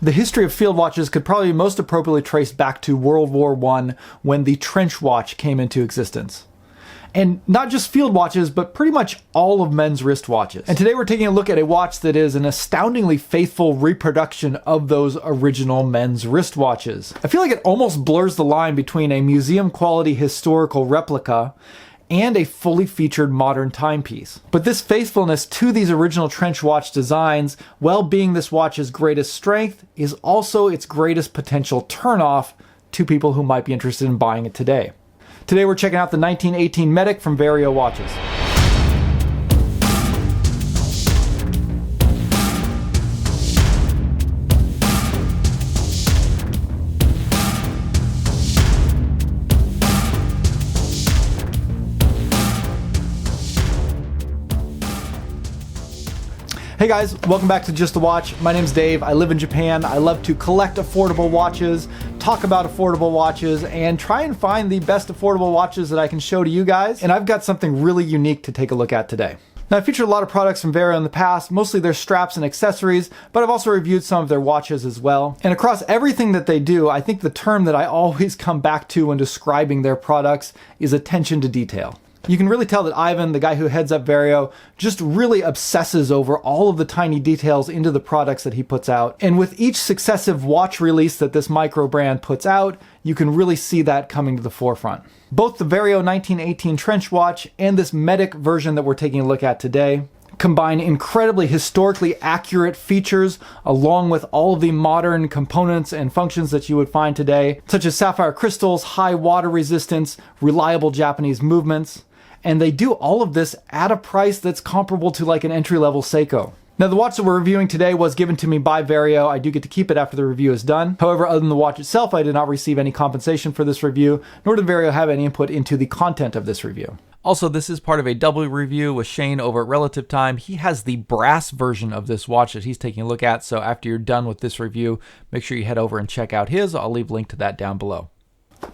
The history of field watches could probably be most appropriately traced back to World War I when the trench watch came into existence. And not just field watches, but pretty much all of men's wristwatches. And today we're taking a look at a watch that is an astoundingly faithful reproduction of those original men's wristwatches. I feel like it almost blurs the line between a museum quality historical replica and a fully featured modern timepiece. But this faithfulness to these original trench watch designs, while being this watch's greatest strength, is also its greatest potential turnoff to people who might be interested in buying it today. Today we're checking out the 1918 Medic from Vario watches. Hey guys, welcome back to Just a Watch. My name's Dave. I live in Japan. I love to collect affordable watches, talk about affordable watches, and try and find the best affordable watches that I can show to you guys. And I've got something really unique to take a look at today. Now, I've featured a lot of products from Vario in the past, mostly their straps and accessories, but I've also reviewed some of their watches as well. And across everything that they do, I think the term that I always come back to when describing their products is attention to detail. You can really tell that Ivan, the guy who heads up Vario, just really obsesses over all of the tiny details into the products that he puts out. And with each successive watch release that this micro brand puts out, you can really see that coming to the forefront. Both the Vario 1918 trench watch and this Medic version that we're taking a look at today combine incredibly historically accurate features along with all of the modern components and functions that you would find today, such as sapphire crystals, high water resistance, reliable Japanese movements. And they do all of this at a price that's comparable to like an entry-level Seiko. Now, the watch that we're reviewing today was given to me by Vario. I do get to keep it after the review is done. However, other than the watch itself, I did not receive any compensation for this review, nor did Vario have any input into the content of this review. Also, this is part of a double review with Shane over at Relative Time. He has the brass version of this watch that he's taking a look at, so after you're done with this review, make sure you head over and check out his. I'll leave a link to that down below.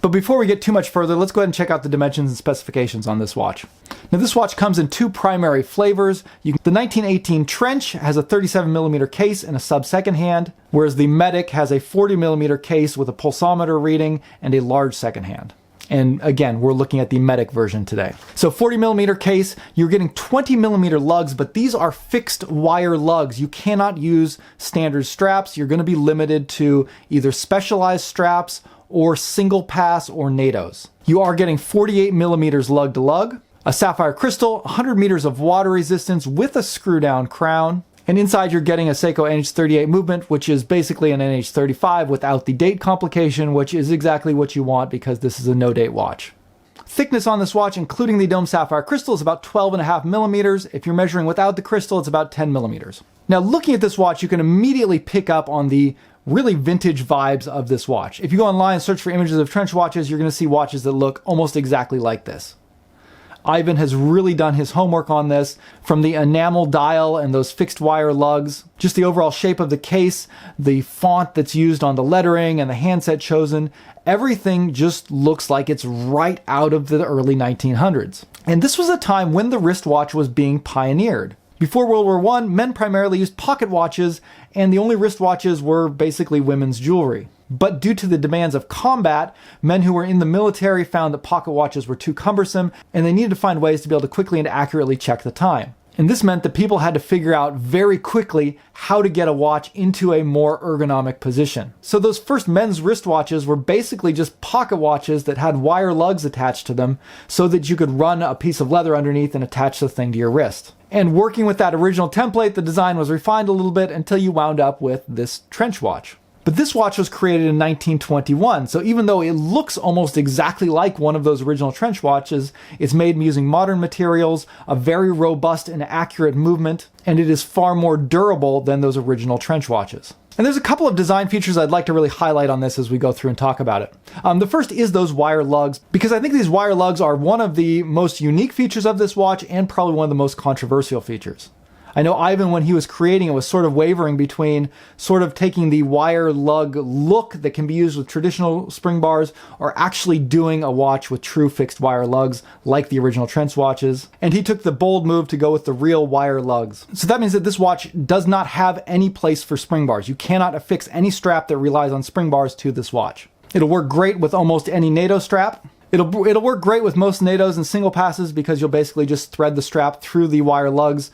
But before we get too much further, let's go ahead and check out the dimensions and specifications on this watch. Now, this watch comes in two primary flavors. The 1918 Trench has a 37mm case and a sub-second hand, whereas the Medic has a 40mm case with a pulsometer reading and a large second hand. And again, we're looking at the Medic version today. So 40mm case, you're getting 20mm lugs, but these are fixed wire lugs. You cannot use standard straps. You're going to be limited to either specialized straps or single pass or NATOs. You are getting 48mm lug to lug, a sapphire crystal, 100 meters of water resistance with a screw down crown. And inside you're getting a Seiko NH38 movement, which is basically an NH35 without the date complication, which is exactly what you want because this is a no date watch. Thickness on this watch, including the dome sapphire crystal, is about 12.5mm. If you're measuring without the crystal, it's about 10mm. Now, looking at this watch, you can immediately pick up on the really vintage vibes of this watch. If you go online and search for images of trench watches, you're going to see watches that look almost exactly like this. Ivan has really done his homework on this, from the enamel dial and those fixed wire lugs, just the overall shape of the case, the font that's used on the lettering and the handset chosen. Everything just looks like it's right out of the early 1900s. And this was a time when the wristwatch was being pioneered. Before World War I, men primarily used pocket watches, and the only wristwatches were basically women's jewelry. But due to the demands of combat, men who were in the military found that pocket watches were too cumbersome, and they needed to find ways to be able to quickly and accurately check the time. And this meant that people had to figure out very quickly how to get a watch into a more ergonomic position. So those first men's wristwatches were basically just pocket watches that had wire lugs attached to them so that you could run a piece of leather underneath and attach the thing to your wrist. And working with that original template, the design was refined a little bit until you wound up with this trench watch. But this watch was created in 1921, so even though it looks almost exactly like one of those original trench watches, it's made using modern materials, a very robust and accurate movement, and it is far more durable than those original trench watches. And there's a couple of design features I'd like to really highlight on this as we go through and talk about it. The first is those wire lugs, because I think these wire lugs are one of the most unique features of this watch and probably one of the most controversial features. I know Ivan, when he was creating it, was sort of wavering between sort of taking the wire lug look that can be used with traditional spring bars or actually doing a watch with true fixed wire lugs like the original trench watches. And he took the bold move to go with the real wire lugs. So that means that this watch does not have any place for spring bars. You cannot affix any strap that relies on spring bars to this watch. It'll work great with almost any NATO strap. It'll work great with most NATOs and single passes because you'll basically just thread the strap through the wire lugs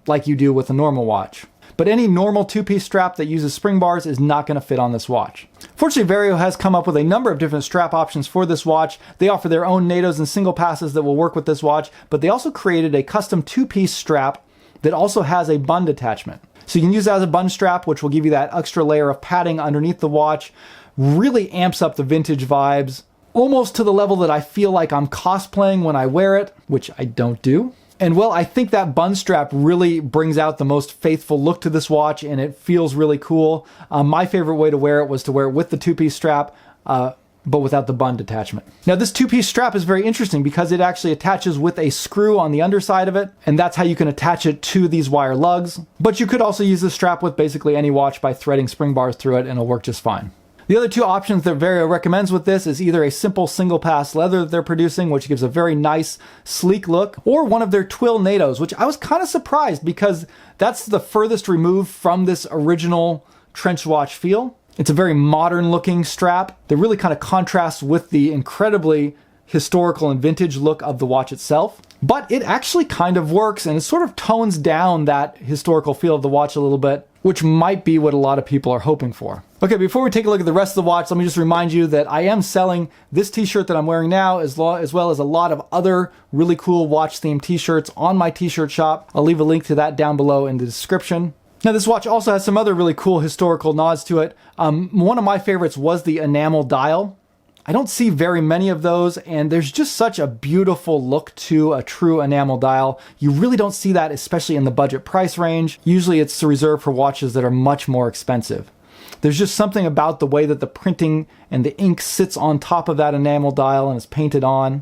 like you do with a normal watch. But any normal two-piece strap that uses spring bars is not going to fit on this watch. Fortunately, Vario has come up with a number of different strap options for this watch. They offer their own NATOs and single passes that will work with this watch, but they also created a custom two-piece strap that also has a bund attachment. So you can use that as a bund strap, which will give you that extra layer of padding underneath the watch. Really amps up the vintage vibes, almost to the level that I feel like I'm cosplaying when I wear it, which I don't do. And well, I think that bund strap really brings out the most faithful look to this watch, and it feels really cool. My favorite way to wear it was to wear it with the two-piece strap, but without the bund attachment. Now, this two-piece strap is very interesting because it actually attaches with a screw on the underside of it, and that's how you can attach it to these wire lugs. But you could also use this strap with basically any watch by threading spring bars through it, and it'll work just fine. The other two options that Vario recommends with this is either a simple single pass leather that they're producing, which gives a very nice, sleek look, or one of their twill NATOs, which I was kind of surprised because that's the furthest removed from this original trench watch feel. It's a very modern looking strap that really kind of contrasts with the incredibly historical and vintage look of the watch itself. But it actually kind of works, and it sort of tones down that historical feel of the watch a little bit, which might be what a lot of people are hoping for. Okay, before we take a look at the rest of the watch, let me just remind you that I am selling this t-shirt that I'm wearing now, as well as a lot of other really cool watch-themed t-shirts on my t-shirt shop. I'll leave a link to that down below in the description. Now, this watch also has some other really cool historical nods to it. One of my favorites was the enamel dial. I don't see very many of those, and there's just such a beautiful look to a true enamel dial. You really don't see that, especially in the budget price range. Usually it's reserved for watches that are much more expensive. There's just something about the way that the printing and the ink sits on top of that enamel dial and is painted on,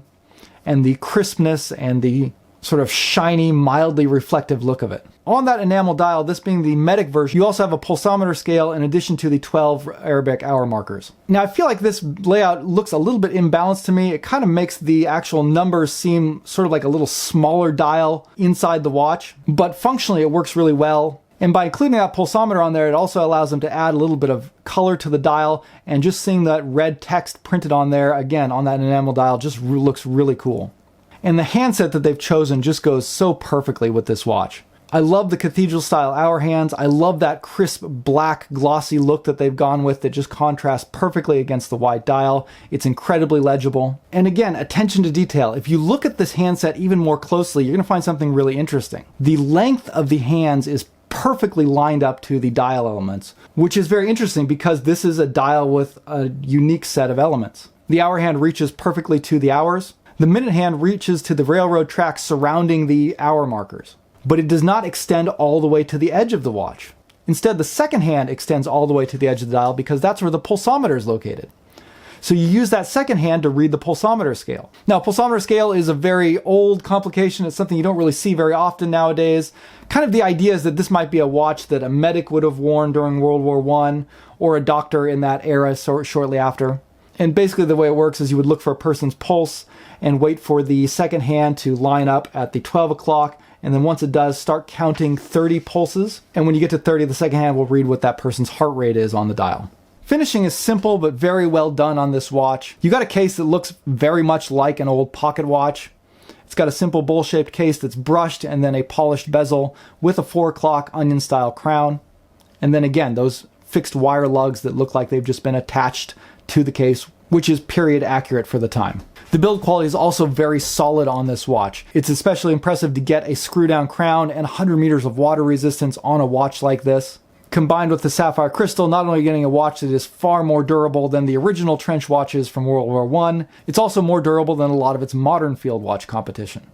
and the crispness and the sort of shiny, mildly reflective look of it. On that enamel dial, this being the Medic version, you also have a pulsometer scale in addition to the 12 Arabic hour markers. Now, I feel like this layout looks a little bit imbalanced to me. It kind of makes the actual numbers seem sort of like a little smaller dial inside the watch, but functionally it works really well. And by including that pulsometer on there, it also allows them to add a little bit of color to the dial, and just seeing that red text printed on there, again, on that enamel dial, just looks really cool. And the handset that they've chosen just goes so perfectly with this watch. I love the cathedral style hour hands. I love that crisp black glossy look that they've gone with that just contrasts perfectly against the white dial. It's incredibly legible. And again, attention to detail. If you look at this handset even more closely, you're going to find something really interesting. The length of the hands is perfectly lined up to the dial elements, which is very interesting because this is a dial with a unique set of elements. The hour hand reaches perfectly to the hours. The minute hand reaches to the railroad tracks surrounding the hour markers, but it does not extend all the way to the edge of the watch. Instead, the second hand extends all the way to the edge of the dial because that's where the pulsometer is located. So you use that second hand to read the pulsometer scale. Now, pulsometer scale is a very old complication. It's something you don't really see very often nowadays. Kind of the idea is that this might be a watch that a medic would have worn during World War I, or a doctor in that era shortly after. And basically the way it works is you would look for a person's pulse and wait for the second hand to line up at the 12 o'clock. And then once it does, start counting 30 pulses. And when you get to 30, the second hand will read what that person's heart rate is on the dial. Finishing is simple, but very well done on this watch. You got a case that looks very much like an old pocket watch. It's got a simple bowl-shaped case that's brushed and then a polished bezel with a 4 o'clock onion-style crown. And then again, those fixed wire lugs that look like they've just been attached to the case, which is period accurate for the time. The build quality is also very solid on this watch. It's especially impressive to get a screw-down crown and 100 meters of water resistance on a watch like this. Combined with the sapphire crystal, not only are you getting a watch that is far more durable than the original trench watches from World War I, it's also more durable than a lot of its modern field watch competition.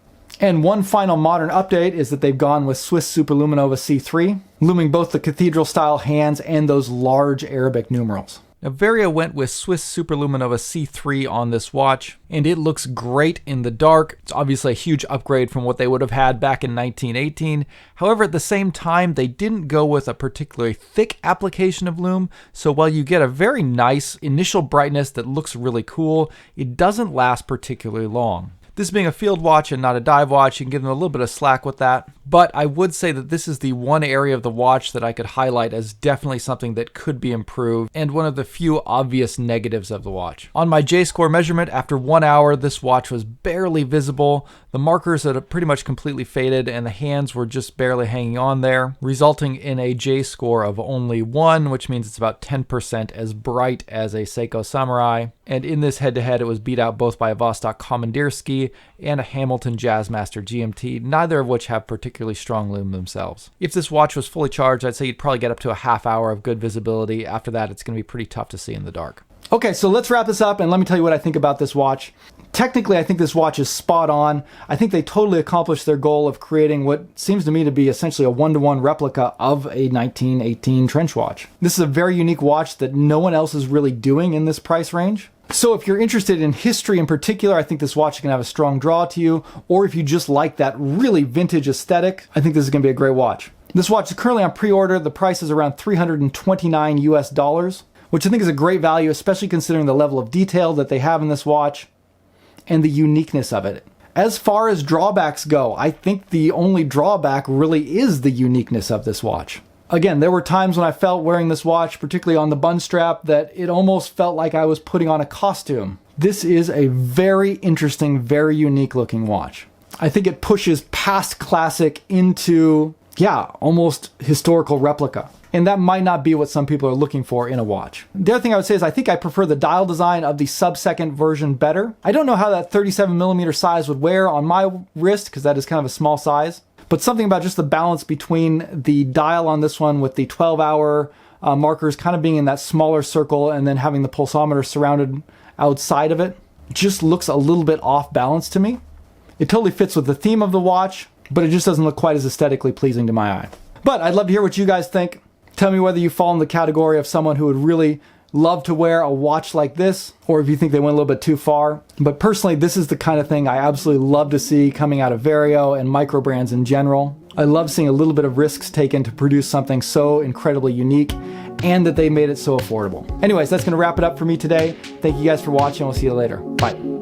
And one final modern update is that they've gone with Swiss Superluminova C3, looming both the cathedral-style hands and those large Arabic numerals. Now, Vario went with Swiss Superluminova C3 on this watch, and it looks great in the dark. It's obviously a huge upgrade from what they would have had back in 1918. However, at the same time, they didn't go with a particularly thick application of Lume, so while you get a very nice initial brightness that looks really cool, it doesn't last particularly long. This being a field watch and not a dive watch, you can give them a little bit of slack with that. But I would say that this is the one area of the watch that I could highlight as definitely something that could be improved, and one of the few obvious negatives of the watch. On my J-score measurement, after 1 hour, this watch was barely visible. The markers had pretty much completely faded, and the hands were just barely hanging on there, resulting in a J-score of only 1, which means it's about 10% as bright as a Seiko Samurai. And in this head-to-head, it was beat out both by a Vostok Commandeerski and a Hamilton Jazzmaster GMT, neither of which have particularly strong lume themselves. If this watch was fully charged, I'd say you'd probably get up to a half hour of good visibility. After that, it's going to be pretty tough to see in the dark. Okay, so let's wrap this up and let me tell you what I think about this watch. Technically, I think this watch is spot on. I think they totally accomplished their goal of creating what seems to me to be essentially a one-to-one replica of a 1918 trench watch. This is a very unique watch that no one else is really doing in this price range. So if you're interested in history in particular, I think this watch is going to have a strong draw to you. Or if you just like that really vintage aesthetic, I think this is going to be a great watch. This watch is currently on pre-order. The price is around $329 US, which I think is a great value, especially considering the level of detail that they have in this watch and the uniqueness of it. As far as drawbacks go, I think the only drawback really is the uniqueness of this watch. Again, there were times when I felt wearing this watch, particularly on the bun strap, that it almost felt like I was putting on a costume. This is a very interesting, very unique looking watch. I think it pushes past classic into, almost historical replica. And that might not be what some people are looking for in a watch. The other thing I would say is I think I prefer the dial design of the sub-second version better. I don't know how that 37mm size would wear on my wrist, because that is kind of a small size. But something about just the balance between the dial on this one with the 12-hour markers kind of being in that smaller circle and then having the pulsometer surrounded outside of it just looks a little bit off balance to me. It totally fits with the theme of the watch, but it just doesn't look quite as aesthetically pleasing to my eye. But I'd love to hear what you guys think. Tell me whether you fall in the category of someone who would really love to wear a watch like this, or if you think they went a little bit too far. But personally, this is the kind of thing I absolutely love to see coming out of Vario and micro brands in general. I love seeing a little bit of risks taken to produce something so incredibly unique, and that they made it so affordable. Anyways, that's going to wrap it up for me today. Thank you guys for watching. We'll see you later. Bye.